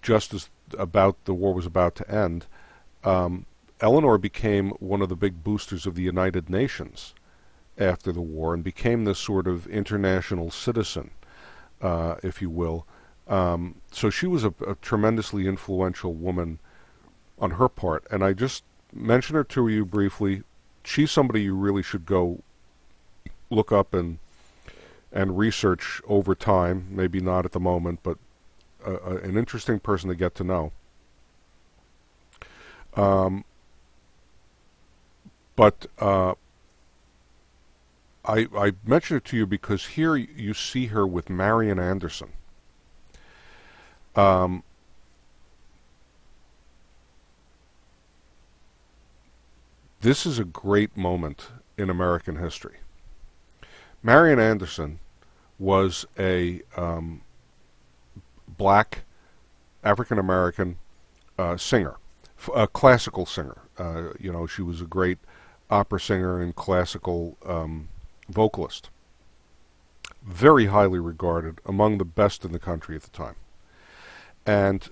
just as the war was about to end. Eleanor became one of the big boosters of the United Nations after the war, and became this sort of international citizen, if you will, So she was a tremendously influential woman on her part, and I just mentioned her to you briefly. She's somebody you really should go look up and research over time. Maybe not at the moment, but an interesting person to get to know. But I mention it to you because here you see her with Marian Anderson. This is a great moment in American history. Marian Anderson was a black African-American singer, a classical singer. She was a great opera singer and classical vocalist. Very highly regarded, among the best in the country at the time. And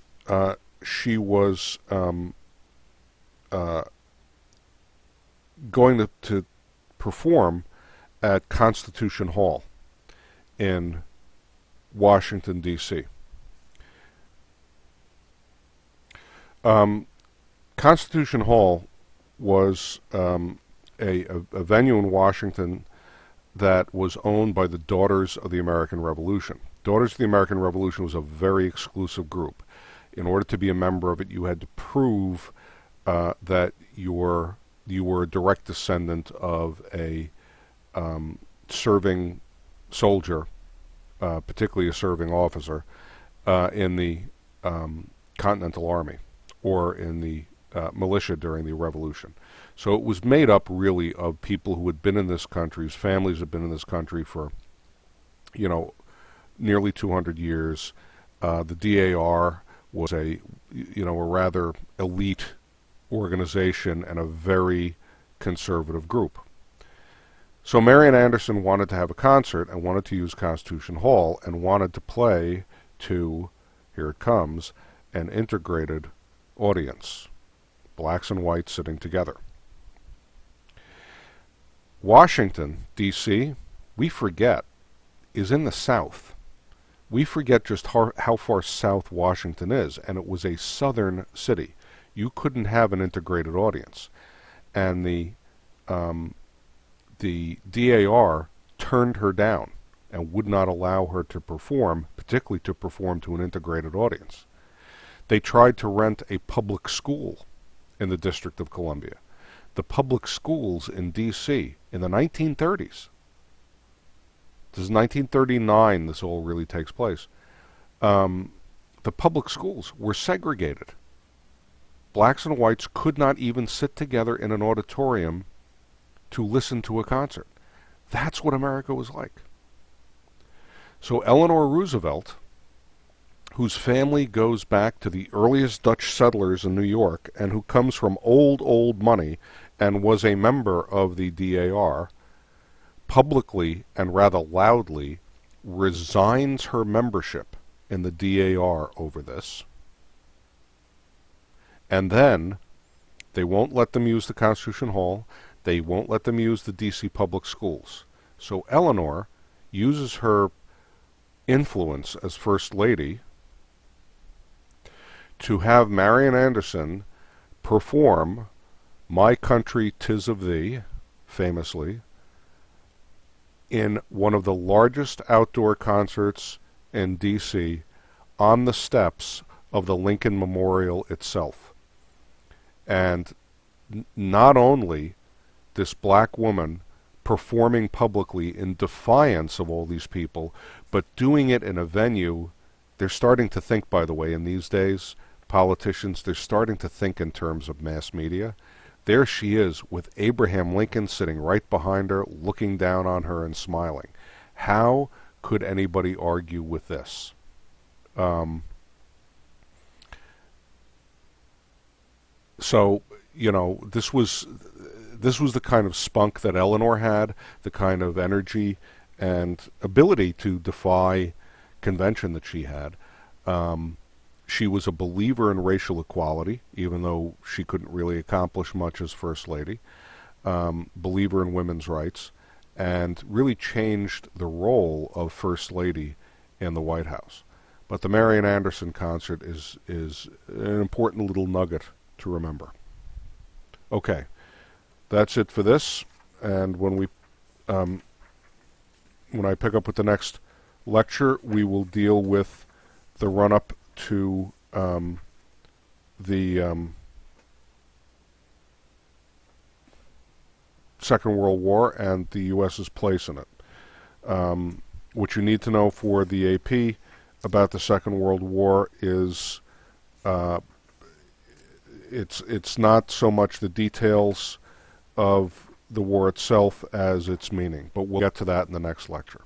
she was going to perform at Constitution Hall in Washington, D.C. Constitution Hall was a venue in Washington that was owned by the Daughters of the American Revolution. Daughters of the American Revolution was a very exclusive group. In order to be a member of it, you had to prove that you were a direct descendant of a serving soldier, particularly a serving officer, in the Continental Army or in the militia during the Revolution. So it was made up really of people who had been in this country, whose families had been in this country for, nearly 200 years. The DAR was a rather elite organization and a very conservative group. So Marian Anderson wanted to have a concert and wanted to use Constitution Hall and wanted to play to, here it comes, an integrated audience, blacks and whites sitting together. Washington, D.C., we forget, is in the South. We forget just how far south Washington is, and it was a southern city. You couldn't have an integrated audience. And the DAR turned her down and would not allow her to perform, particularly to perform to an integrated audience. They tried to rent a public school in the District of Columbia. The public schools in D.C. in the 1930s, this is 1939, this all really takes place, the public schools were segregated. Blacks and whites could not even sit together in an auditorium to listen to a concert. That's what America was like. So Eleanor Roosevelt, whose family goes back to the earliest Dutch settlers in New York and who comes from old money and was a member of the DAR, publicly and rather loudly resigns her membership in the DAR over this. And then they won't let them use the Constitution Hall. They won't let them use the D.C. public schools. So Eleanor uses her influence as First Lady to have Marian Anderson perform My Country 'Tis of Thee, famously, in one of the largest outdoor concerts in D.C. on the steps of the Lincoln Memorial itself. And not only this black woman performing publicly in defiance of all these people, but doing it in a venue. They're starting to think, by the way, in these days, politicians, they're starting to think in terms of mass media. There she is with Abraham Lincoln sitting right behind her, looking down on her and smiling. How could anybody argue with this? So, this was the kind of spunk that Eleanor had, the kind of energy and ability to defy convention that she had. She was a believer in racial equality, even though she couldn't really accomplish much as First Lady. Believer in women's rights, and really changed the role of First Lady in the White House. But the Marian Anderson concert is an important little nugget to remember. Okay, that's it for this. And when I pick up with the next lecture, we will deal with the run-up to the Second World War and the U.S.'s place in it. What you need to know for the AP about the Second World War is it's not so much the details of the war itself as its meaning, but we'll get to that in the next lecture.